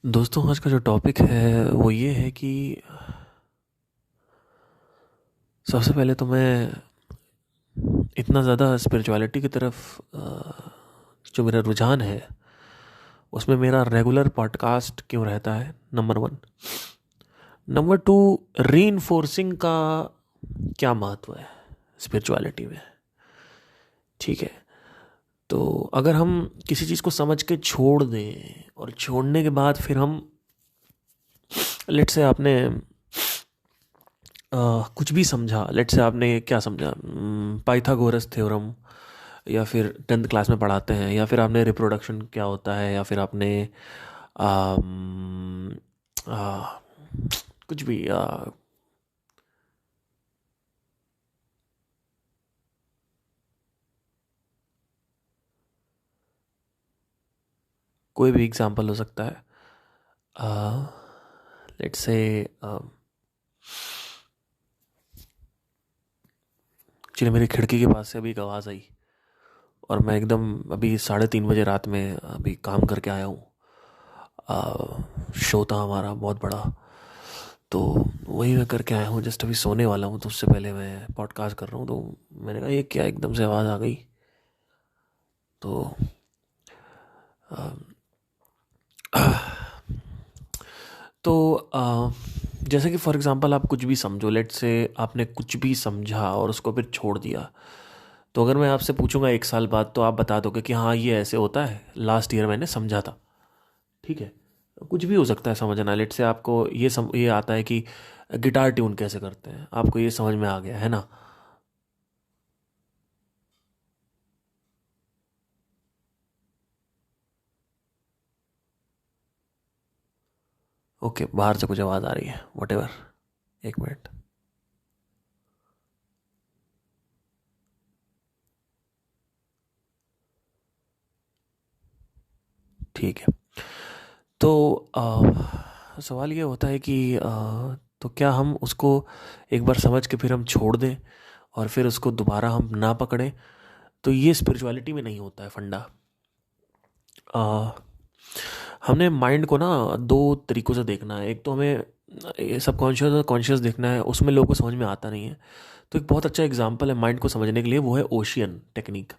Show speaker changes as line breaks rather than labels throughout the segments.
दोस्तों, आज का जो टॉपिक है वो ये है कि सबसे पहले तो मैं इतना ज़्यादा स्पिरिचुअलिटी की तरफ जो मेरा रुझान है उसमें मेरा रेगुलर पॉडकास्ट क्यों रहता है, number one. Number two, reinforcing का क्या महत्व है स्पिरिचुअलिटी में। ठीक है, तो अगर हम किसी चीज़ को समझ के छोड़ दें और छोड़ने के बाद फिर हम लेट से आपने कुछ भी समझा, लेट से आपने क्या समझा, पाइथागोरस थ्योरम, या फिर टेंथ क्लास में पढ़ाते हैं, या फिर आपने रिप्रोडक्शन क्या होता है, या फिर आपने आम, आ, कुछ भी कोई भी एग्जांपल हो सकता है। लेट्स से चलिए, मेरी खिड़की के पास से अभी एक आवाज़ आई और मैं एकदम अभी 3:30 बजे रात में अभी काम करके आया हूँ। शो था हमारा बहुत बड़ा, तो वही मैं करके आया हूँ। जस्ट अभी सोने वाला हूँ, तो उससे पहले मैं पॉडकास्ट कर रहा हूँ। तो मैंने कहा ये क्या एकदम से आवाज़ आ गई। तो तो जैसे कि फॉर एग्जांपल आप कुछ भी समझो, लेट से आपने कुछ भी समझा और उसको फिर छोड़ दिया। तो अगर मैं आपसे पूछूंगा 1 साल बाद, तो आप बता दोगे कि हाँ ये ऐसे होता है, लास्ट ईयर मैंने समझा था। ठीक है, कुछ भी हो सकता है समझना। लेट से आपको ये आता है कि गिटार ट्यून कैसे करते हैं, आपको ये समझ में आ गया है ना। ओके, बाहर से कुछ आवाज़ आ रही है, वट एवर। 1 मिनट। ठीक है, तो सवाल ये होता है कि तो क्या हम उसको एक बार समझ के फिर हम छोड़ दें और फिर उसको दोबारा हम ना पकड़ें। तो ये स्पिरिचुअलिटी में नहीं होता है फंडा। अ, हमने माइंड को ना दो तरीक़ों से देखना है। एक तो हमें ये सबकॉन्शियस और कॉन्शियस देखना है, उसमें लोगों को समझ में आता नहीं है। तो एक बहुत अच्छा एग्जांपल है माइंड को समझने के लिए, वो है ओशियन टेक्निक।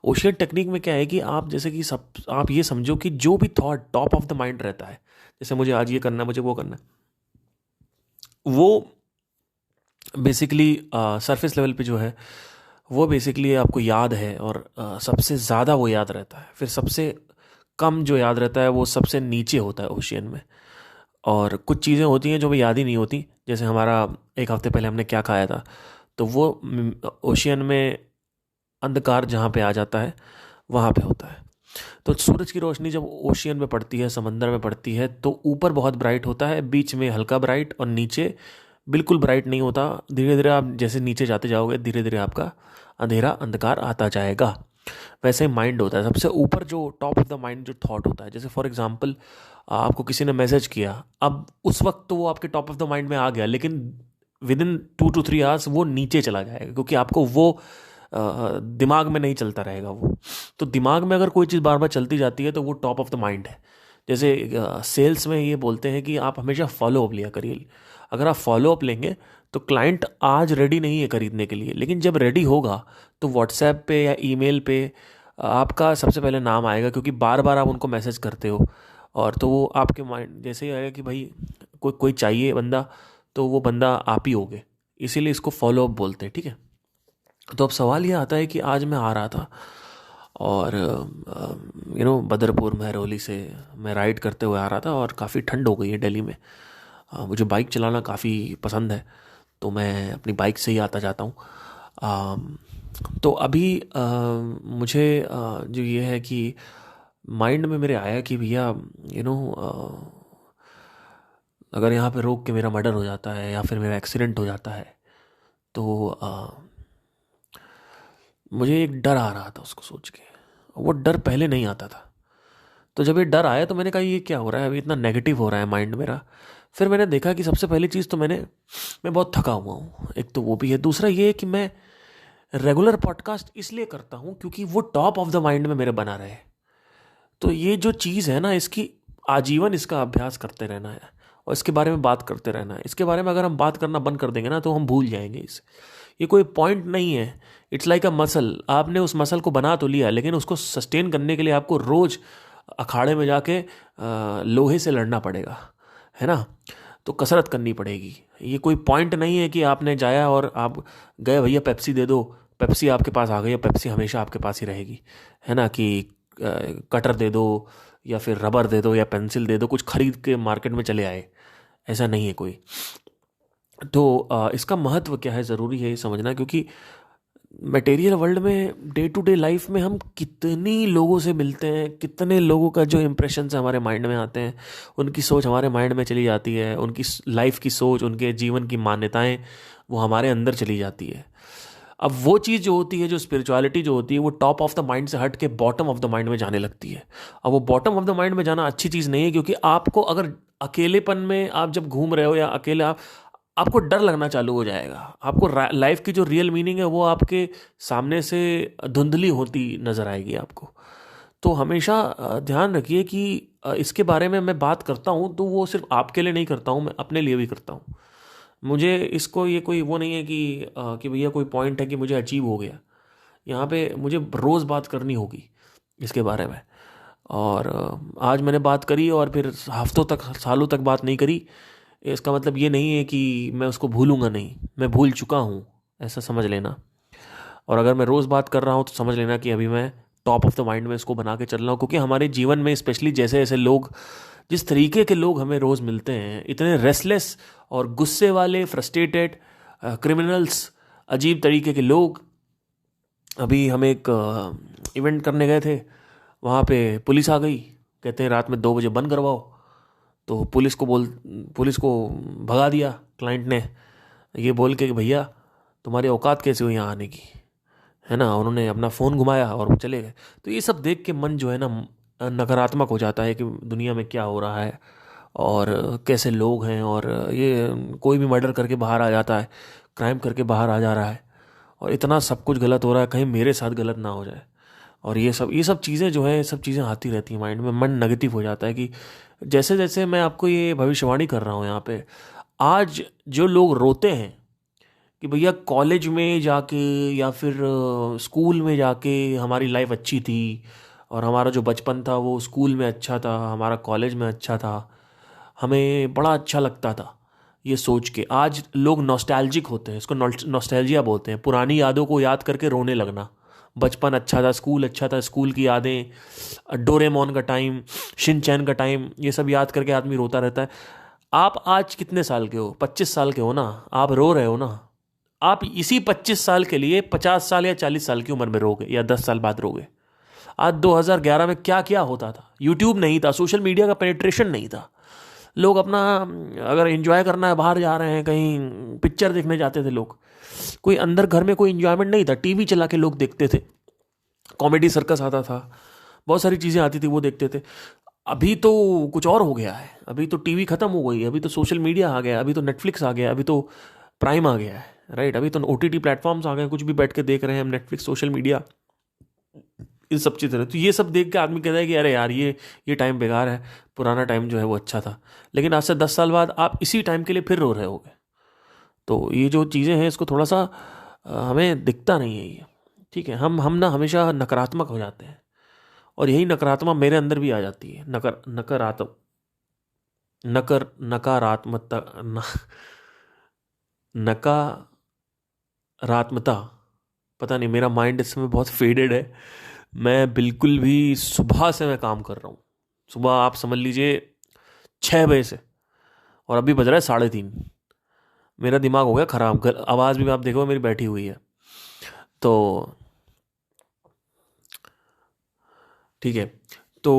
ओशियन टेक्निक में क्या है कि आप जैसे कि सब आप ये समझो कि जो भी thought top of the mind रहता है, जैसे मुझे आज ये करना है, मुझे वो करना है, वो बेसिकली सरफेस लेवल पे जो है वो बेसिकली आपको याद है, और सबसे ज़्यादा वो याद रहता है। फिर सबसे कम जो याद रहता है वो सबसे नीचे होता है ओशियन में। और कुछ चीज़ें होती हैं जो भी याद ही नहीं होती, जैसे हमारा 1 हफ्ते पहले हमने क्या खाया था, तो वो ओशियन में अंधकार जहाँ पे आ जाता है वहाँ पे होता है। तो सूरज की रोशनी जब ओशियन में पड़ती है, समंदर में पड़ती है, तो ऊपर बहुत ब्राइट होता है, बीच में हल्का ब्राइट, और नीचे बिल्कुल ब्राइट नहीं होता। धीरे धीरे आप जैसे नीचे जाते जाओगे, धीरे धीरे आपका अंधेरा अंधकार आता जाएगा। वैसे ही माइंड होता है, सबसे ऊपर जो टॉप ऑफ द माइंड जो थॉट होता है। जैसे फॉर एग्जांपल आपको किसी ने मैसेज किया, अब उस वक्त तो वो आपके टॉप ऑफ द माइंड में आ गया, लेकिन विद इन 2 to 3 आवर्स वो नीचे चला जाएगा, क्योंकि आपको वो दिमाग में नहीं चलता रहेगा वो। तो दिमाग में अगर कोई चीज़ बार बार चलती जाती है तो वो टॉप ऑफ द माइंड है। जैसे सेल्स में ये बोलते हैं कि आप हमेशा फॉलो अप लिया करिए। अगर आप फॉलो अप लेंगे तो क्लाइंट आज रेडी नहीं है खरीदने के लिए, लेकिन जब रेडी होगा तो व्हाट्सएप पे या ईमेल पे आपका सबसे पहले नाम आएगा, क्योंकि बार बार आप उनको मैसेज करते हो। और तो वो आपके माइंड जैसे ही आएगा कि भाई कोई कोई चाहिए बंदा, तो वो बंदा आप ही होगे। इसीलिए इसको फॉलो अप बोलते हैं। ठीक है, तो अब सवाल ये आता है कि आज मैं आ रहा था और बदरपुर महरौली से मैं राइड करते हुए आ रहा था, और काफ़ी ठंड हो गई है दिल्ली में। मुझे बाइक चलाना काफ़ी पसंद है, तो मैं अपनी बाइक से ही आता जाता हूँ। अम, तो अभी मुझे जो ये है कि माइंड में मेरे आया कि भैया यू नो अगर यहाँ पे रोक के मेरा मर्डर हो जाता है या फिर मेरा एक्सीडेंट हो जाता है, तो मुझे एक डर आ रहा था उसको सोच के। वो डर पहले नहीं आता था। तो जब ये डर आया तो मैंने कहा ये क्या हो रहा है, अभी इतना नेगेटिव हो रहा है माइंड मेरा। फिर मैंने देखा कि सबसे पहली चीज़ तो मैं बहुत थका हुआ हूँ, एक तो वो भी है। दूसरा ये है कि मैं रेगुलर पॉडकास्ट इसलिए करता हूँ क्योंकि वो टॉप ऑफ द माइंड में मेरे बना रहे। तो ये जो चीज़ है ना, इसकी आजीवन इसका अभ्यास करते रहना है और इसके बारे में बात करते रहना है। इसके बारे में अगर हम बात करना बंद कर देंगे ना तो हम भूल जाएंगे इसे। ये कोई पॉइंट नहीं है। It's like a muscle. आपने उस मसल को बना तो लिया, लेकिन उसको सस्टेन करने के लिए आपको रोज अखाड़े में जाके लोहे से लड़ना पड़ेगा, है ना। तो कसरत करनी पड़ेगी। ये कोई पॉइंट नहीं है कि आपने जाया और आप गए भैया पेप्सी दे दो, पेप्सी आपके पास आ गई, पेप्सी हमेशा आपके पास ही रहेगी, है ना। कि कटर दे दो या फिर रबर दे दो या पेंसिल दे दो, कुछ खरीद के मार्केट में चले आए, ऐसा नहीं है कोई। तो इसका महत्व क्या है, ज़रूरी है ये समझना, क्योंकि मटेरियल वर्ल्ड में डे टू डे लाइफ में हम कितनी लोगों से मिलते हैं, कितने लोगों का जो इम्प्रेशन हमारे माइंड में आते हैं, उनकी सोच हमारे माइंड में चली जाती है, उनकी लाइफ की सोच, उनके जीवन की मान्यताएं वो हमारे अंदर चली जाती है। अब वो चीज़ जो होती है, जो स्पिरिचुअलिटी जो होती है, वो टॉप ऑफ द माइंड से हट के बॉटम ऑफ द माइंड में जाने लगती है। अब वो बॉटम ऑफ द माइंड में जाना अच्छी चीज़ नहीं है, क्योंकि आपको अगर अकेलेपन में आप जब घूम रहे हो या अकेले आपको डर लगना चालू हो जाएगा। आपको लाइफ की जो रियल मीनिंग है वो आपके सामने से धुंधली होती नज़र आएगी आपको। तो हमेशा ध्यान रखिए कि इसके बारे में मैं बात करता हूँ तो वो सिर्फ आपके लिए नहीं करता हूँ, मैं अपने लिए भी करता हूँ। मुझे इसको ये कोई वो नहीं है कि भैया कोई पॉइंट है कि मुझे अचीव हो गया। यहाँ पे मुझे रोज़ बात करनी होगी इसके बारे में। और आज मैंने बात करी और फिर हफ्तों तक, सालों तक बात नहीं करी, इसका मतलब ये नहीं है कि मैं उसको भूलूंगा नहीं, मैं भूल चुका हूँ, ऐसा समझ लेना। और अगर मैं रोज़ बात कर रहा हूँ तो समझ लेना कि अभी मैं टॉप ऑफ द माइंड में इसको बना के चल रहा हूँ। क्योंकि हमारे जीवन में स्पेशली जैसे जैसे लोग, जिस तरीके के लोग हमें रोज़ मिलते हैं, इतने रेस्टलेस और गुस्से वाले, फ्रस्ट्रेटेड, क्रिमिनल्स, अजीब तरीके के लोग। अभी हम एक इवेंट करने गए थे, वहाँ पे पुलिस आ गई, कहते हैं रात में 2 बजे बंद करवाओ। तो पुलिस को भगा दिया क्लाइंट ने, ये बोल के कि भैया तुम्हारी औकात कैसे हुई यहाँ आने की, है ना। उन्होंने अपना फ़ोन घुमाया और वो चले गए। तो ये सब देख के मन जो है ना नकारात्मक हो जाता है कि दुनिया में क्या हो रहा है और कैसे लोग हैं। और ये कोई भी मर्डर करके बाहर आ जाता है, क्राइम करके बाहर आ जा रहा है, और इतना सब कुछ गलत हो रहा है, कहीं मेरे साथ गलत ना हो जाए। और ये सब चीज़ें जो है, सब चीज़ें आती रहती हैं माइंड में, मन नेगेटिव हो जाता है। कि जैसे जैसे मैं आपको ये भविष्यवाणी कर रहा हूँ यहाँ पे, आज जो लोग रोते हैं कि भैया कॉलेज में जाके या फिर स्कूल में जाके हमारी लाइफ अच्छी थी और हमारा जो बचपन था वो स्कूल में अच्छा था, हमारा कॉलेज में अच्छा था, हमें बड़ा अच्छा लगता था, ये सोच के आज लोग नॉस्टैल्जिक होते हैं। इसको नॉस्टैल्जिया बोलते हैं, पुरानी यादों को याद करके रोने लगना। बचपन अच्छा था, स्कूल अच्छा था, स्कूल की यादें, डोरेमोन का टाइम, शिनचैन का टाइम, ये सब याद करके आदमी रोता रहता है। आप आज कितने साल के हो? 25 साल के हो ना। आप रो रहे हो ना। आप इसी 25 साल के लिए 50 साल या 40 साल की उम्र में रोगे या 10 साल बाद रोगे। आज 2011 में क्या क्या होता था। यूट्यूब नहीं था, सोशल मीडिया का पेनिट्रेशन नहीं था। लोग अपना अगर एंजॉय करना है बाहर जा रहे हैं, कहीं पिक्चर देखने जाते थे लोग, कोई अंदर घर में कोई एंजॉयमेंट नहीं था। टीवी चला के लोग देखते थे, कॉमेडी सर्कस आता था, बहुत सारी चीज़ें आती थी, वो देखते थे। अभी तो कुछ और हो गया है। अभी तो टीवी खत्म हो गई, अभी तो सोशल मीडिया आ गया, अभी तो नेटफ्लिक्स आ गया, अभी तो प्राइम आ गया है, राइट। अभी तो ओटीटी प्लेटफॉर्म्स आ गए, कुछ भी बैठ के देख रहे हैं हम, नेटफ्लिक्स, सोशल मीडिया, इन सब चीज़ें। तो ये सब देख के आदमी कहता है कि अरे यार ये टाइम बेकार है, पुराना टाइम जो है वो अच्छा था। लेकिन आज से 10 साल बाद आप इसी टाइम के लिए फिर रो रहे होगे। तो ये जो चीज़ें हैं इसको थोड़ा सा हमें दिखता नहीं है ये, ठीक है। हम ना हमेशा नकारात्मक हो जाते हैं, और यही नकारात्मक मेरे अंदर भी आ जाती है। नकारात्मकता, नकारात्मकता, पता नहीं, मेरा माइंड इस समय बहुत फेडेड है। मैं बिल्कुल भी, सुबह से मैं काम कर रहा हूँ, सुबह आप समझ लीजिए 6 बजे से, और अभी बज रहा है 3:30। मेरा दिमाग हो गया ख़राब, आवाज़ भी आप देखो मेरी बैठी हुई है। तो ठीक है। तो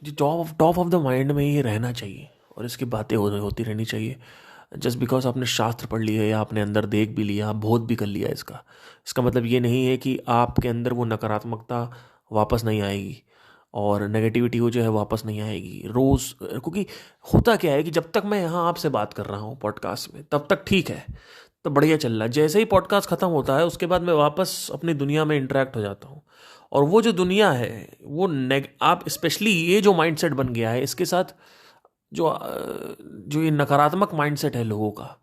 जो टॉप ऑफ द माइंड में ये रहना चाहिए और इसकी बातें होती रहनी चाहिए। जस्ट बिकॉज आपने शास्त्र पढ़ लिया या आपने अंदर देख भी लिया, आप बोध भी कर लिया, इसका मतलब ये नहीं है कि आपके अंदर वो नकारात्मकता वापस नहीं आएगी और नेगेटिविटी वो जो है वापस नहीं आएगी रोज़। क्योंकि होता क्या है कि जब तक मैं यहाँ आपसे बात कर रहा हूँ पॉडकास्ट में, तब तक ठीक है, तो बढ़िया चल रहा है। जैसे ही पॉडकास्ट ख़त्म होता है उसके बाद मैं वापस अपनी दुनिया में इंटरेक्ट हो जाता हूँ और वो जो दुनिया है वो आप स्पेशली ये जो माइंडसेट बन गया है, इसके साथ जो ये नकारात्मक माइंडसेट है लोगों का,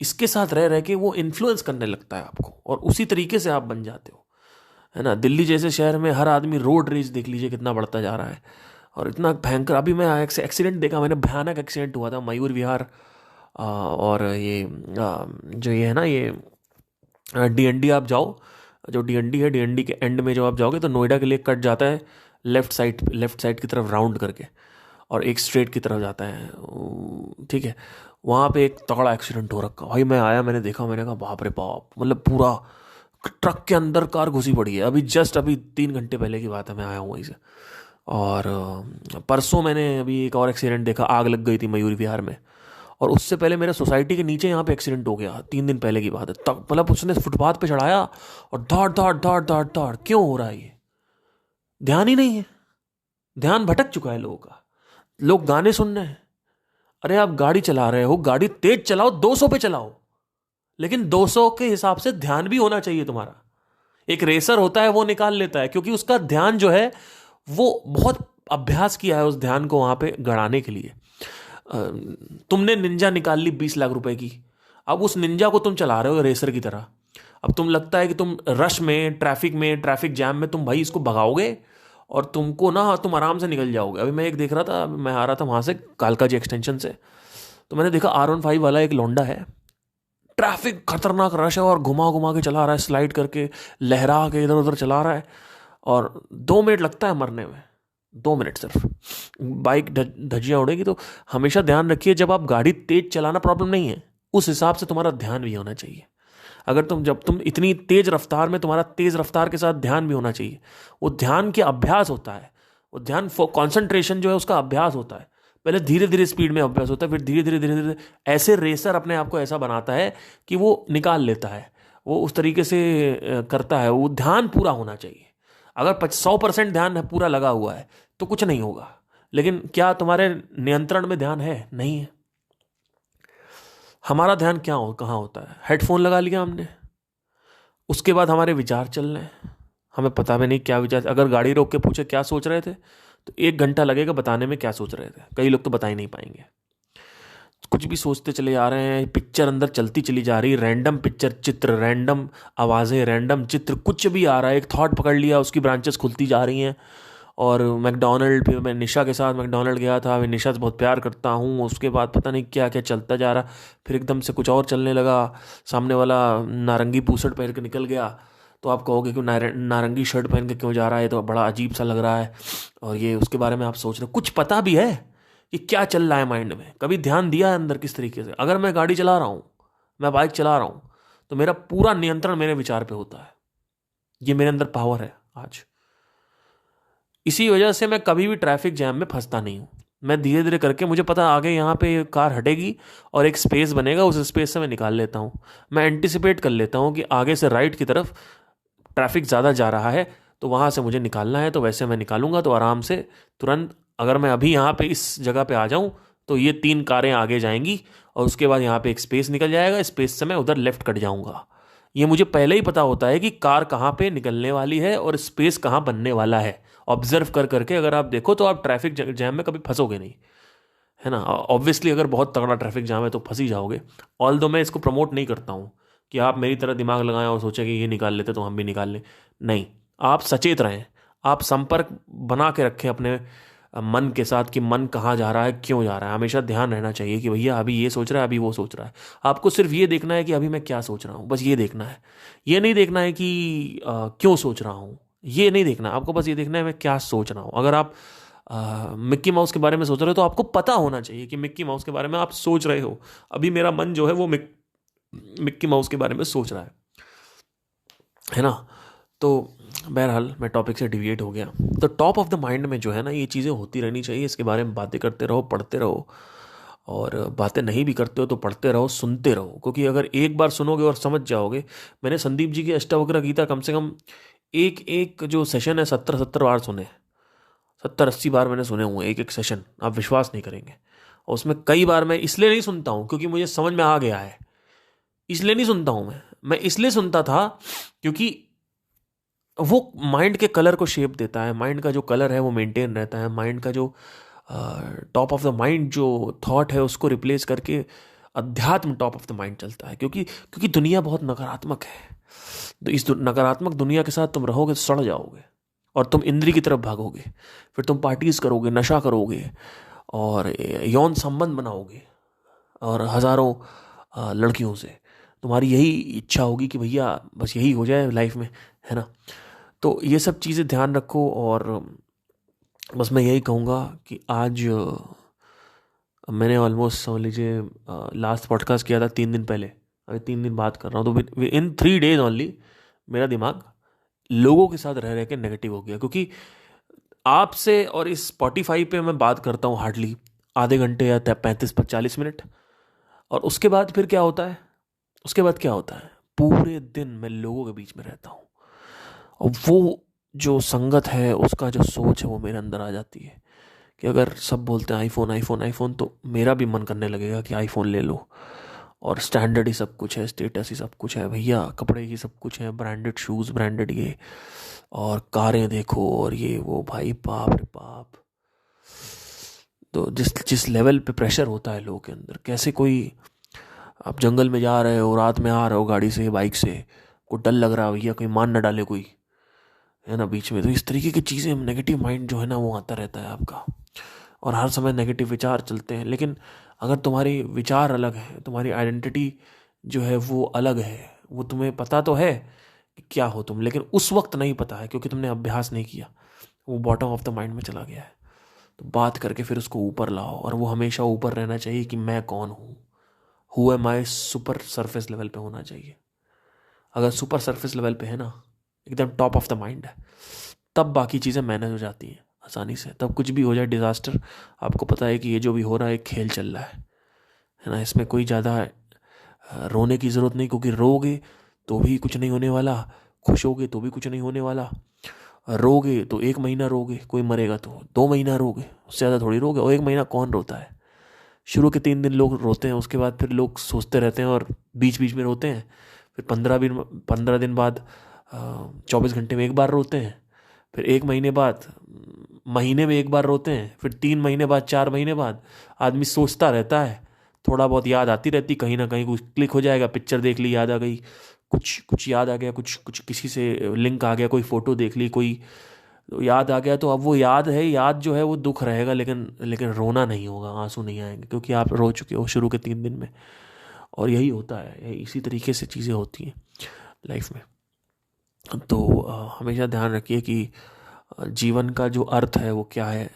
इसके साथ रह रह के वो इन्फ्लुएंस करने लगता है आपको, और उसी तरीके से आप बन जाते हो, है ना। दिल्ली जैसे शहर में हर आदमी रोड रेज देख लीजिए कितना बढ़ता जा रहा है, और इतना भयंकर। अभी मैं एक्सीडेंट देखा मैंने, भयानक एक्सीडेंट हुआ था मयूर विहार और ये जो ये है ना, ये डीएनडी आप जाओ, जो डीएनडी है, डीएनडी के एंड में जो आप जाओगे तो नोएडा के लिए कट जाता है लेफ्ट साइड की तरफ राउंड करके, और एक स्ट्रेट की तरफ जाता है, ठीक है। वहाँ पे एक तगड़ा एक्सीडेंट हो रखा भाई। मैं आया, मैंने देखा, मैंने कहा बाप रे बाप, मतलब पूरा ट्रक के अंदर कार घुसी पड़ी है। अभी 3 घंटे पहले की बात है, मैं आया हूँ वहीं से। और परसों मैंने अभी एक और एक्सीडेंट देखा, आग लग गई थी मयूरी विहार में। और उससे पहले मेरे सोसाइटी के नीचे यहाँ पे एक्सीडेंट हो गया, 3 दिन पहले की बात है। तब मतलब उसने फुटपाथ पे चढ़ाया और दौड़ दौड़ दौड़ दौड़ दौड़। क्यों हो रहा है ये? ध्यान ही नहीं है, ध्यान भटक चुका है लोगों का। लोग गाने सुन रहे हैं। अरे आप गाड़ी चला रहे हो, गाड़ी तेज चलाओ, 200 पे चलाओ, लेकिन 200 के हिसाब से ध्यान भी होना चाहिए तुम्हारा। एक रेसर होता है, वो निकाल लेता है, क्योंकि उसका ध्यान जो है वो बहुत अभ्यास किया है उस ध्यान को वहां पे गड़ाने के लिए। तुमने निंजा निकाल ली 20 लाख रुपए की, अब उस निंजा को तुम चला रहे हो रेसर की तरह। अब तुम लगता है कि तुम रश में, ट्रैफिक जैम में तुम भाई इसको भगाओगे और तुमको ना, तुम आराम से निकल जाओगे। अभी मैं एक देख रहा था, मैं आ रहा था वहां से कालका जी एक्सटेंशन से, तो मैंने देखा R15 वाला एक लौंडा है, ट्रैफिक खतरनाक रश है और घुमा घुमा के चला रहा है, स्लाइड करके लहरा के इधर उधर चला रहा है, और 2 मिनट लगता है मरने में, 2 मिनट सिर्फ। बाइक धज्जियां उड़ेगी। तो हमेशा ध्यान रखिए, जब आप गाड़ी तेज चलाना प्रॉब्लम नहीं है, उस हिसाब से तुम्हारा ध्यान भी होना चाहिए। अगर जब तुम इतनी तेज रफ्तार में, तुम्हारा तेज रफ्तार के साथ ध्यान भी होना चाहिए। वो ध्यान के अभ्यास होता है, वो ध्यान कॉन्सेंट्रेशन जो है उसका अभ्यास होता है। पहले धीरे धीरे स्पीड में अभ्यास होता है, फिर धीरे धीरे ऐसे रेसर अपने आप को ऐसा बनाता है कि वो निकाल लेता है, वो उस तरीके से करता है। वो ध्यान पूरा होना चाहिए। अगर 100% ध्यान पूरा लगा हुआ है तो कुछ नहीं होगा, लेकिन क्या तुम्हारे नियंत्रण में ध्यान है? नहीं है। हमारा ध्यान कहाँ होता है? हेडफोन लगा लिया हमने, उसके बाद हमारे विचार चल रहे हैं, हमें पता भी नहीं क्या विचार। अगर गाड़ी रोक के पूछे क्या सोच रहे थे, तो 1 घंटा लगेगा बताने में क्या सोच रहे थे। कई लोग तो बता ही नहीं पाएंगे। कुछ भी सोचते चले जा रहे हैं, पिक्चर अंदर चलती चली जा रही, रैंडम पिक्चर, चित्र, रैंडम आवाज़ें, रैंडम चित्र, कुछ भी आ रहा है। एक थॉट पकड़ लिया, उसकी ब्रांचेस खुलती जा रही हैं। और मैकडोनल्ड, फिर मैं निशा के साथ मैकडोनल्ड गया था, मैं निशा से बहुत प्यार करता हूँ। उसके बाद पता नहीं क्या क्या चलता जा रहा, फिर एकदम से कुछ और चलने लगा। सामने वाला नारंगी पूसट पहन के निकल गया, तो आप कहोगे कि नारंगी शर्ट पहन के क्यों जा रहा है, तो बड़ा अजीब सा लग रहा है। और ये उसके बारे में आप सोच रहे हो, कुछ पता भी है कि क्या चल रहा है माइंड में? कभी ध्यान दिया है अंदर किस तरीके से? अगर मैं गाड़ी चला रहा हूँ, मैं बाइक चला रहा हूँ, तो मेरा पूरा नियंत्रण मेरे विचार पे होता है। ये मेरे अंदर पावर है आज। इसी वजह से मैं कभी भी ट्रैफिक जैम में फंसता नहीं हूँ। मैं धीरे धीरे करके, मुझे पता आगे यहाँ पे कार हटेगी और एक स्पेस बनेगा, उस स्पेस से मैं निकाल लेता हूँ। मैं एंटिसिपेट कर लेता हूँ कि आगे से राइट की तरफ ट्रैफिक ज़्यादा जा रहा है, तो वहाँ से मुझे निकालना है, तो वैसे मैं निकालूंगा। तो आराम से तुरंत, अगर मैं अभी यहाँ पे इस जगह पे आ जाऊँ तो ये 3 कारें आगे जाएंगी, और उसके बाद यहाँ पे एक स्पेस निकल जाएगा, स्पेस से मैं उधर लेफ्ट कट जाऊँगा। ये मुझे पहले ही पता होता है कि कार कहाँ पे निकलने वाली है और स्पेस कहाँ बनने वाला है। ऑब्जर्व कर करके अगर आप देखो तो आप ट्रैफिक जैम में कभी फंसोगे नहीं, है ना। ऑब्वियसली अगर बहुत तगड़ा ट्रैफिक जाम है तो फंस ही जाओगे। ऑल दो मैं इसको प्रमोट नहीं करता हूँ कि आप मेरी तरह दिमाग लगाएं और सोचें कि ये निकाल लेते तो हम भी निकाल लें। नहीं, आप सचेत रहें, आप संपर्क बना के रखें अपने मन के साथ कि मन कहाँ जा रहा है, क्यों जा रहा है। हमेशा ध्यान रहना चाहिए कि भैया अभी ये सोच रहा है, अभी वो सोच रहा है। आपको सिर्फ ये देखना है कि अभी मैं क्या सोच रहा हूँ, बस ये देखना है। ये नहीं देखना है कि क्यों सोच रहा हूँ, ये नहीं देखना। आपको बस ये देखना है मैं क्या सोच रहा हूँ। अगर आप मिक्की माउस के बारे में सोच रहे हो तो आपको पता होना चाहिए कि मिक्की माउस के बारे में आप सोच रहे हो। अभी मेरा मन जो है वो मिक्की माउस के बारे में सोच रहा है ना। तो बहरहाल मैं टॉपिक से डिविएट हो गया। तो टॉप ऑफ द माइंड में जो है ना, ये चीज़ें होती रहनी चाहिए। इसके बारे में बातें करते रहो, पढ़ते रहो, और बातें नहीं भी करते हो तो पढ़ते रहो, सुनते रहो। क्योंकि अगर एक बार सुनोगे और समझ जाओगे, मैंने संदीप जी की अष्टावक्र गीता कम से कम एक जो सेशन है 70 बार सुने, 70-80 बार मैंने सुने हुए एक सेशन। आप विश्वास नहीं करेंगे। और उसमें कई बार मैं इसलिए नहीं सुनता हूँ क्योंकि मुझे समझ में आ गया है, इसलिए नहीं सुनता हूँ। मैं इसलिए सुनता था क्योंकि वो माइंड के कलर को शेप देता है, माइंड का जो कलर है वो मेंटेन रहता है, माइंड का जो टॉप ऑफ द माइंड जो थॉट है उसको रिप्लेस करके अध्यात्म टॉप ऑफ द माइंड चलता है, क्योंकि क्योंकि दुनिया बहुत नकारात्मक है। तो इस नकारात्मक दुनिया के साथ तुम रहोगे तो सड़ जाओगे, और तुम इंद्री की तरफ भागोगे, फिर तुम पार्टीज करोगे, नशा करोगे, और यौन संबंध बनाओगे, और हजारों लड़कियों से तुम्हारी यही इच्छा होगी कि भैया बस यही हो जाए लाइफ में, है ना। तो ये सब चीज़ें ध्यान रखो। और बस मैं यही कहूँगा कि आज मैंने ऑलमोस्ट समझ लीजिए लास्ट पॉडकास्ट किया था 3 दिन पहले, अभी 3 दिन बात कर रहा हूँ, तो इन 3 डेज ओनली मेरा दिमाग लोगों के साथ रह रह के नेगेटिव हो गया। क्योंकि आपसे और इस स्पॉटिफाई पे मैं बात करता हूँ हार्डली आधे घंटे या 35-40 मिनट, और उसके बाद फिर क्या होता है, उसके बाद क्या होता है, पूरे दिन मैं लोगों के बीच में रहता हूँ, और वो जो संगत है उसका जो सोच है वो मेरे अंदर आ जाती है कि अगर सब बोलते हैं आईफोन आईफोन आईफोन, तो मेरा भी मन करने लगेगा कि आईफोन ले लो। और स्टैंडर्ड ही सब कुछ है, स्टेटस ही सब कुछ है भैया, कपड़े ही सब कुछ है, ब्रांडेड शूज़, ब्रांडेड ये, और कारें देखो, और ये वो, भाई बाप रे बाप। तो जिस जिस लेवल पे प्रेशर होता है लोगों के अंदर, कैसे कोई, आप जंगल में जा रहे हो, रात में आ रहे हो गाड़ी से बाइक से, को डर लग रहा है भैया कहीं मान ना डाले कोई, है ना, बीच में। तो इस तरीके की चीज़ें, नेगेटिव माइंड जो है ना वो आता रहता है आपका, और हर समय नेगेटिव विचार चलते हैं। लेकिन अगर तुम्हारी विचार अलग है, तुम्हारी आइडेंटिटी जो है वो अलग है, वो तुम्हें पता तो है कि क्या हो तुम, लेकिन उस वक्त नहीं पता है क्योंकि तुमने अभ्यास नहीं किया, वो बॉटम ऑफ द माइंड में चला गया है। तो बात करके फिर उसको ऊपर लाओ, और वो हमेशा ऊपर रहना चाहिए कि मैं कौन हूँ, who am I, super surface level पे होना चाहिए। अगर सुपर सरफेस लेवल पे है ना, एकदम टॉप ऑफ द माइंड है, तब बाकी चीज़ें मैनेज हो जाती हैं आसानी से। तब कुछ भी हो जाए डिज़ास्टर, आपको पता है कि ये जो भी हो रहा है एक खेल चल रहा है ना, इसमें कोई ज़्यादा रोने की ज़रूरत नहीं, क्योंकि रोगे तो भी कुछ नहीं होने वाला, खुश होगे तो भी कुछ नहीं होने वाला। रोगे तो 1 महीना रोगे, कोई मरेगा तो 2 महीना रोगे, उससे ज़्यादा थोड़ी रोगे। और 1 महीना कौन रोता है, शुरू के 3 दिन लोग रोते हैं, उसके बाद फिर लोग सोचते रहते हैं और बीच बीच में रोते हैं, फिर 15 दिन बाद 24 घंटे में एक बार रोते हैं, फिर 1 महीने बाद महीने में एक बार रोते हैं, फिर 3 महीने बाद, 4 महीने बाद आदमी सोचता रहता है, थोड़ा बहुत याद आती रहती, कहीं ना कहीं कुछ क्लिक हो जाएगा, पिक्चर देख ली याद आ गई, कुछ कुछ याद आ गया, कुछ कुछ किसी से लिंक आ गया, कोई फोटो देख ली, कोई तो याद आ गया, तो अब वो याद है, याद जो है वो दुख रहेगा, लेकिन लेकिन रोना नहीं होगा, आंसू नहीं आएंगे, क्योंकि आप रो चुके हो शुरू के 3 दिन में। और यही होता है, इसी तरीके से चीज़ें होती हैं लाइफ में। तो हमेशा ध्यान रखिए कि जीवन का जो अर्थ है वो क्या है।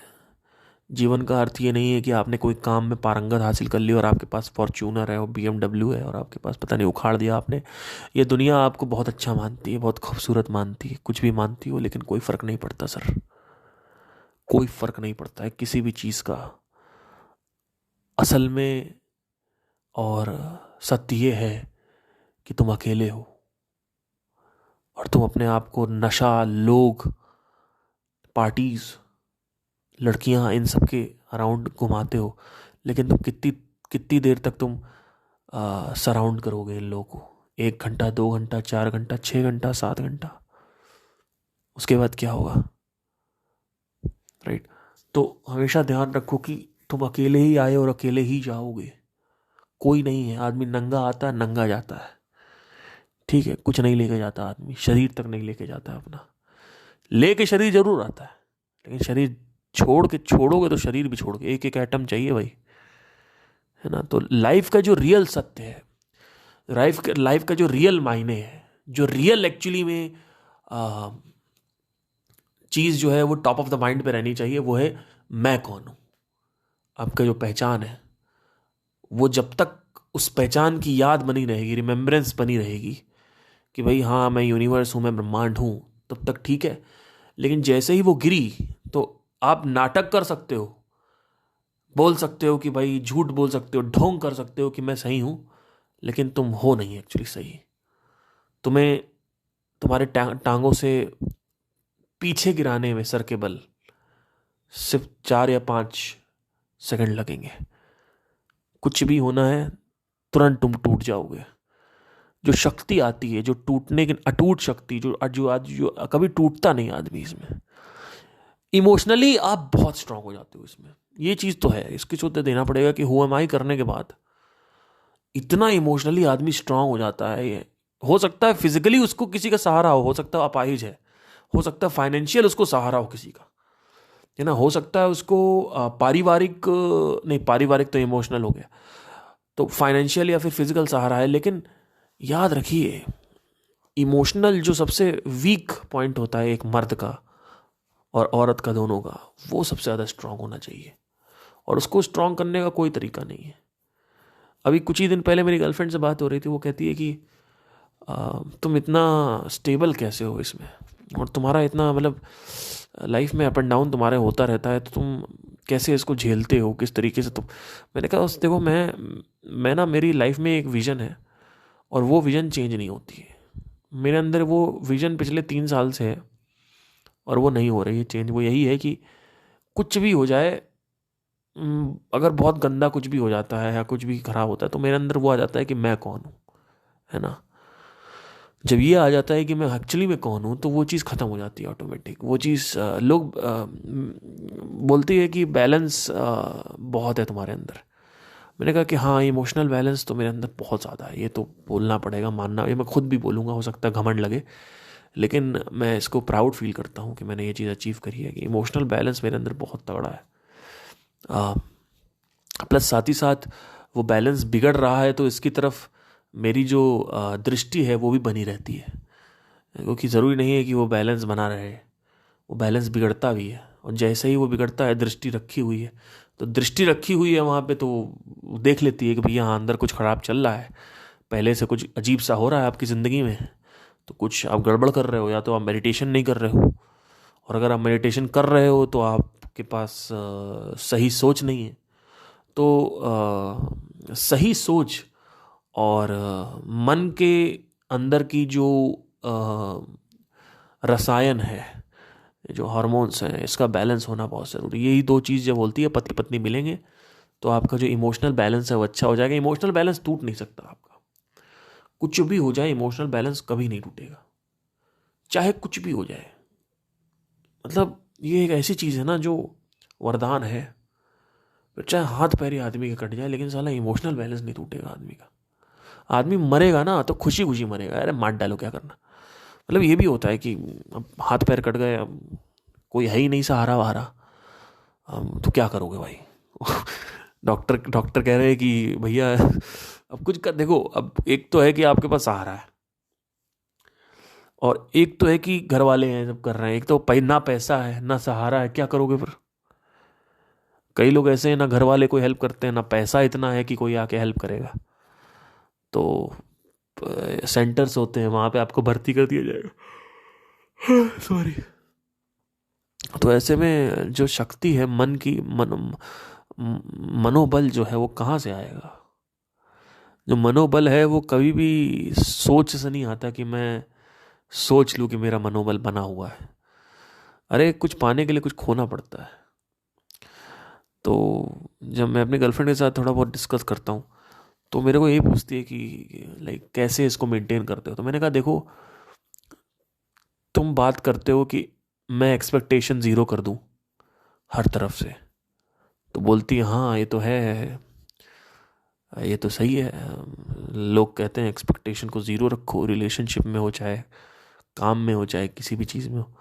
जीवन का अर्थ ये नहीं है कि आपने कोई काम में पारंगत हासिल कर ली और आपके पास फॉर्च्यूनर है और BMW है और आपके पास पता नहीं उखाड़ दिया आपने। ये दुनिया आपको बहुत अच्छा मानती है, बहुत खूबसूरत मानती है, कुछ भी मानती हो, लेकिन कोई फ़र्क नहीं पड़ता सर, कोई फ़र्क नहीं पड़ता है किसी भी चीज़ का असल में। और सत्य ये है कि तुम अकेले हो, और तुम अपने आप को नशा, लोग, पार्टीज, लड़कियां, इन सब के अराउंड घुमाते हो, लेकिन तुम कितनी कितनी देर तक तुम सराउंड करोगे इन लोगों को, 1 घंटा, 2 घंटा, 4 घंटा, 6 घंटा, 7 घंटा, उसके बाद क्या होगा, राइट। तो हमेशा ध्यान रखो कि तुम अकेले ही आए और अकेले ही जाओगे, कोई नहीं है। आदमी नंगा आता है, नंगा जाता है, ठीक है, कुछ नहीं लेके जाता आदमी, शरीर तक नहीं लेके जाता है अपना, लेके शरीर जरूर आता है, लेकिन शरीर छोड़ के, छोड़ोगे तो शरीर भी छोड़ोगे, एक एक एटम चाहिए भाई, है ना। तो लाइफ का जो रियल सत्य है, लाइफ का जो रियल मायने है, जो रियल एक्चुअली में चीज़ जो है वो टॉप ऑफ द माइंड पे रहनी चाहिए, वो है मैं कौन हूँ। आपका जो पहचान है, वो जब तक उस पहचान की याद बनी रहेगी, रिमेम्बरेंस बनी रहेगी कि भाई हाँ मैं यूनिवर्स हूँ, मैं ब्रह्मांड हूँ, तब तक ठीक है। लेकिन जैसे ही वो गिरी, तो आप नाटक कर सकते हो, बोल सकते हो कि भाई, झूठ बोल सकते हो, ढोंग कर सकते हो कि मैं सही हूं, लेकिन तुम हो नहीं एक्चुअली सही। तुम्हें तुम्हारे टांगों से पीछे गिराने में सर के बल सिर्फ 4 या 5 सेकंड लगेंगे। कुछ भी होना है, तुरंत तुम टूट जाओगे, जो शक्ति आती है, जो टूटने की अटूट शक्ति, जो कभी टूटता नहीं आदमी, इसमें इमोशनली आप बहुत स्ट्रांग हो जाते हो इसमें। ये चीज़ तो है, इसकी चोट देना पड़ेगा कि हु एम आई करने के बाद इतना इमोशनली आदमी स्ट्रांग हो जाता है। ये हो सकता है फिजिकली उसको किसी का सहारा हो सकता है अपाहिज है, हो सकता है फाइनेंशियल उसको सहारा हो किसी का, है ना, हो सकता है उसको पारिवारिक, नहीं पारिवारिक तो इमोशनल हो गया, तो फाइनेंशियल या फिर फिजिकल सहारा है। लेकिन याद रखिए, इमोशनल जो सबसे वीक पॉइंट होता है एक मर्द का और औरत का, दोनों का, वो सबसे ज़्यादा स्ट्रांग होना चाहिए। और उसको स्ट्रांग करने का कोई तरीका नहीं है। अभी कुछ ही दिन पहले मेरी गर्लफ्रेंड से बात हो रही थी, वो कहती है कि तुम इतना स्टेबल कैसे हो इसमें, और तुम्हारा इतना मतलब लाइफ में अप एंड डाउन तुम्हारे होता रहता है, तो तुम कैसे इसको झेलते हो, किस तरीके से तुम। मैंने कहा देखो, मैं ना, मेरी लाइफ में एक विज़न है और वो विज़न चेंज नहीं होती है। मेरे अंदर वो विज़न पिछले 3 साल से है और वो नहीं हो रही है चेंज। वो यही है कि कुछ भी हो जाए, अगर बहुत गंदा कुछ भी हो जाता है या कुछ भी खराब होता है, तो मेरे अंदर वो आ जाता है कि मैं कौन हूँ, है ना। जब ये आ जाता है कि मैं एक्चुअली में कौन हूँ, तो वो चीज़ ख़त्म हो जाती है ऑटोमेटिक। वो चीज़ लोग बोलती है कि बैलेंस बहुत है तुम्हारे अंदर। मैंने कहा कि हाँ, इमोशनल बैलेंस तो मेरे अंदर बहुत ज़्यादा है, ये तो बोलना पड़ेगा, मानना, ये मैं खुद भी बोलूँगा, हो सकता है घमंड लगे, लेकिन मैं इसको प्राउड फील करता हूँ कि मैंने ये चीज़ अचीव करी है, कि इमोशनल बैलेंस मेरे अंदर बहुत तगड़ा है। प्लस साथ ही साथ वो बैलेंस बिगड़ रहा है तो इसकी तरफ मेरी जो दृष्टि है वो भी बनी रहती है, क्योंकि ज़रूरी नहीं है कि वो बैलेंस बना रहे, वो बैलेंस बिगड़ता भी है। और जैसे ही वो बिगड़ता है, दृष्टि रखी हुई है, तो दृष्टि रखी हुई है वहाँ पे, तो वो देख लेती है कि भैया हाँ, अंदर कुछ ख़राब चल रहा है, पहले से कुछ अजीब सा हो रहा है आपकी ज़िंदगी में, तो कुछ आप गड़बड़ कर रहे हो, या तो आप मेडिटेशन नहीं कर रहे हो, और अगर आप मेडिटेशन कर रहे हो तो आपके पास सही सोच नहीं है। तो सही सोच और मन के अंदर की जो रसायन है, जो हार्मोन्स हैं, इसका बैलेंस होना बहुत ज़रूरी है। यही दो चीज़ जब बोलती है पति पत्नी मिलेंगे, तो आपका जो इमोशनल बैलेंस है वो अच्छा हो जाएगा। इमोशनल बैलेंस टूट नहीं सकता आपका, कुछ भी हो जाए इमोशनल बैलेंस कभी नहीं टूटेगा, चाहे कुछ भी हो जाए। मतलब ये एक ऐसी चीज़ है ना जो वरदान है, फिर चाहे हाथ पैर ही आदमी का कट जाए, लेकिन साला इमोशनल बैलेंस नहीं टूटेगा आदमी का। आदमी मरेगा ना तो खुशी खुशी मरेगा, अरे मार डालो क्या करना। मतलब ये भी होता है कि अब हाथ पैर कट गए, अब कोई है ही नहीं सहारा वहारा, तो क्या करोगे भाई। डॉक्टर कह रहे हैं कि भैया अब कुछ कर देखो। अब एक तो है कि आपके पास सहारा है, और एक तो है कि घर वाले हैं सब कर रहे हैं। एक तो ना पैसा है ना सहारा है, क्या करोगे फिर। कई लोग ऐसे हैं, ना घर वाले कोई हेल्प करते हैं, ना पैसा इतना है कि कोई आके हेल्प करेगा। तो सेंटर्स होते हैं, वहाँ पे आपको भर्ती कर दिया जाएगा। सॉरी। तो ऐसे में जो शक्ति है मन की, मनोबल जो है वो कहाँ से आएगा। जो मनोबल है वो कभी भी सोच से नहीं आता कि मैं सोच लूँ कि मेरा मनोबल बना हुआ है। अरे कुछ पाने के लिए कुछ खोना पड़ता है। तो जब मैं अपनी गर्लफ्रेंड के साथ थोड़ा बहुत डिस्कस करता हूँ, तो मेरे को यही पूछती है कि लाइक कैसे इसको मेंटेन करते हो। तो मैंने कहा देखो, तुम बात करते हो कि मैं एक्सपेक्टेशन ज़ीरो कर दूं हर तरफ से, तो बोलती है हाँ ये तो है, ये तो सही है। लोग कहते हैं एक्सपेक्टेशन को ज़ीरो रखो, रिलेशनशिप में हो चाहे काम में हो चाहे किसी भी चीज़ में हो,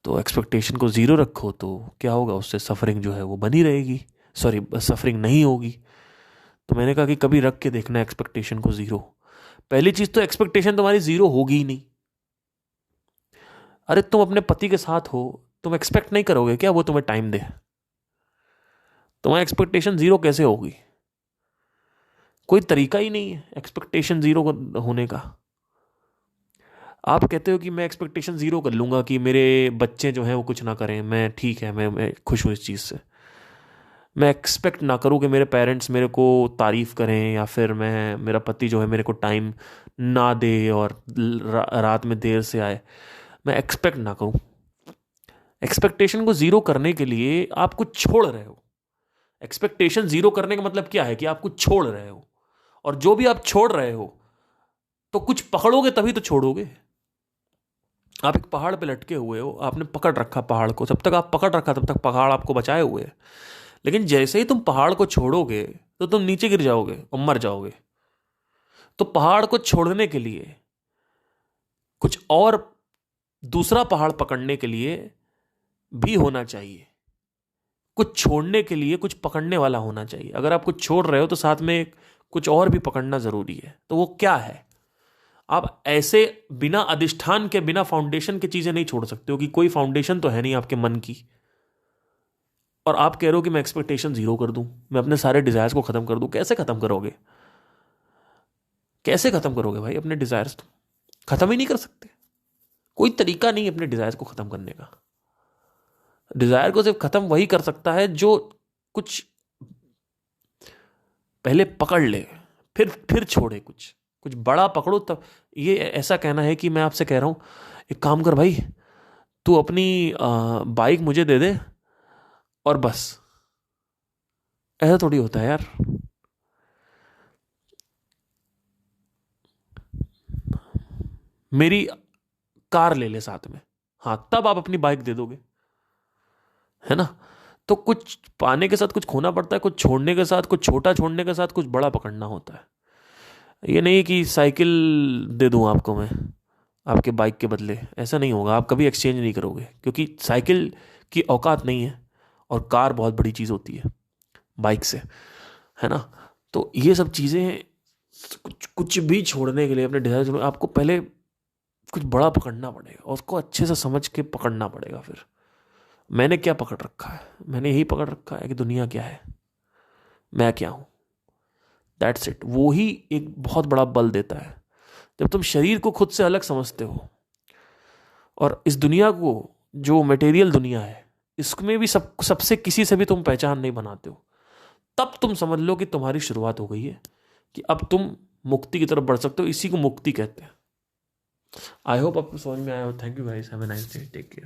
तो एक्सपेक्टेशन को ज़ीरो रखो, तो क्या होगा, उससे सफरिंग जो है वो बनी रहेगी, सॉरी सफरिंग नहीं होगी। तो मैंने कहा कि कभी रख के देखना एक्सपेक्टेशन को ज़ीरो। पहली चीज़ तो एक्सपेक्टेशन तुम्हारी ज़ीरो होगी ही नहीं। अरे तुम अपने पति के साथ हो, तुम एक्सपेक्ट नहीं करोगे क्या वो तुम्हें टाइम दे। तुम्हारी एक्सपेक्टेशन ज़ीरो कैसे होगी। कोई तरीका ही नहीं है एक्सपेक्टेशन ज़ीरो होने का। आप कहते हो कि मैं एक्सपेक्टेशन ज़ीरो कर लूँगा कि मेरे बच्चे जो हैं वो कुछ ना करें, मैं ठीक है, मैं खुश हूँ इस चीज़ से। मैं एक्सपेक्ट ना करूँ कि मेरे पेरेंट्स मेरे को तारीफ़ करें, या फिर मेरा पति जो है मेरे को टाइम ना दे और रात में देर से आए, मैं एक्सपेक्ट ना करूँ। एक्सपेक्टेशन को ज़ीरो करने के लिए आप कुछ छोड़ रहे हो। एक्सपेक्टेशन ज़ीरो करने का मतलब क्या है कि आप कुछ छोड़ रहे हो, और जो भी आप छोड़ रहे हो तो कुछ पकड़ोगे तभी तो छोड़ोगे। आप एक पहाड़ पे लटके हुए हो, आपने पकड़ रखा पहाड़ को, जब तक आप पकड़ रखा तब तक पहाड़ आपको बचाए हुए है। लेकिन जैसे ही तुम पहाड़ को छोड़ोगे तो तुम नीचे गिर जाओगे और मर जाओगे। तो पहाड़ को छोड़ने के लिए कुछ और दूसरा पहाड़ पकड़ने के लिए भी होना चाहिए। कुछ छोड़ने के लिए कुछ पकड़ने वाला होना चाहिए। अगर आप कुछ छोड़ रहे हो तो साथ में कुछ और भी पकड़ना जरूरी है। तो वो क्या है? आप ऐसे बिना अधिष्ठान के, बिना फाउंडेशन के चीजें नहीं छोड़ सकते हो कि कोई फाउंडेशन तो है नहीं आपके मन की, और आप कह रहे हो कि मैं एक्सपेक्टेशन जीरो कर दूं, मैं अपने सारे डिजायर्स को खत्म कर दूं। कैसे खत्म करोगे? कैसे खत्म करोगे भाई अपने डिजायर्स? तुम खत्म ही नहीं कर सकते। कोई तरीका नहीं अपने डिजायर्स को खत्म करने का। डिजायर को सिर्फ खत्म वही कर सकता है जो कुछ पहले पकड़ ले, फिर छोड़े। कुछ कुछ बड़ा पकड़ो तब। ये ऐसा कहना है कि मैं आपसे कह रहा हूं एक काम कर भाई, तू अपनी बाइक मुझे दे दे और बस। ऐसा थोड़ी होता है यार। मेरी कार ले ले साथ में, हाँ तब आप अपनी बाइक दे दोगे, है ना? तो कुछ पाने के साथ कुछ खोना पड़ता है, कुछ छोड़ने के साथ, कुछ छोटा छोड़ने के साथ कुछ बड़ा पकड़ना होता है। ये नहीं कि साइकिल दे दूं आपको मैं आपके बाइक के बदले, ऐसा नहीं होगा। आप कभी एक्सचेंज नहीं करोगे, क्योंकि साइकिल की औकात नहीं है और कार बहुत बड़ी चीज़ होती है बाइक से, है ना? तो ये सब चीज़ें, कुछ कुछ भी छोड़ने के लिए अपने डिजायर, आपको पहले कुछ बड़ा पकड़ना पड़ेगा और उसको अच्छे से समझ के पकड़ना पड़ेगा। फिर मैंने क्या पकड़ रखा है? मैंने यही पकड़ रखा है कि दुनिया क्या है, मैं क्या हूं। That's it. वो ही एक बहुत बड़ा बल देता है। जब तुम शरीर को खुद से अलग समझते हो और इस दुनिया को, जो मटेरियल दुनिया है, इसमें भी सबसे किसी से भी तुम पहचान नहीं बनाते हो, तब तुम समझ लो कि तुम्हारी शुरुआत हो गई है, कि अब तुम मुक्ति की तरफ बढ़ सकते हो। इसी को मुक्ति कहते हैं। आई होप आपको समझ में आया हो। Thank you guys, have a nice day, take care.